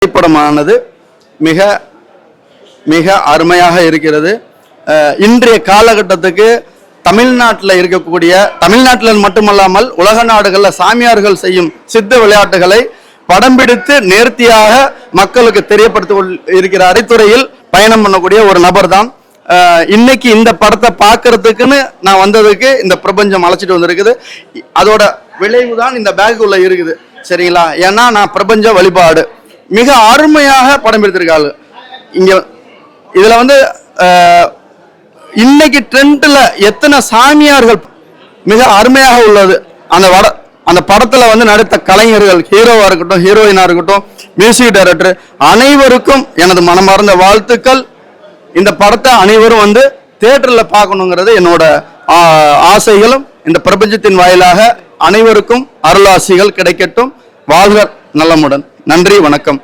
திரைப்படமானது மிக மிக அருமையாக இருக்கிறது. இன்றைய காலகட்டத்துக்கு தமிழ்நாட்டில் இருக்கக்கூடிய, தமிழ்நாட்டில் மட்டுமல்லாமல் உலக நாடுகளில் சாமியார்கள் செய்யும் சித்த விளையாட்டுகளை படம் பிடித்து நேர்த்தியாக மக்களுக்கு தெரியப்படுத்த இருக்கிற அரைத்துறையில் பயணம் பண்ணக்கூடிய ஒரு நபர் தான். இன்னைக்கு இந்த படத்தை பார்க்கறதுக்குன்னு நான் வந்ததுக்கு இந்த பிரபஞ்சம் அழைச்சிட்டு வந்திருக்குது. அதோட விளைவு தான் இந்த பேக்குள்ள இருக்குது. சரிங்களா? ஏன்னா நான் பிரபஞ்ச வழிபாடு மிக அருமையாக படம் எடுத்திருக்காங்க. இங்க இதுல வந்து இன்னைக்கு ட்ரெண்ட்ல எத்தனை சாமியார்கள் மிக அருமையாக உள்ளது. அந்த படத்துல வந்து நடித்த கலைஞர்கள், ஹீரோவா இருக்கட்டும், ஹீரோயினா இருக்கட்டும், மியூசிக் டைரக்டர் அனைவருக்கும் எனது மனமார்ந்த வாழ்த்துக்கள். இந்த படத்தை அனைவரும் வந்து தியேட்டர்ல பார்க்கணுங்கிறது என்னோட ஆசைகளும். இந்த பிரபஞ்சத்தின் வாயிலாக அனைவருக்கும் அருளாசிகள் கிடைக்கட்டும். வாழ்க நலமுடன். நன்றி, வணக்கம்.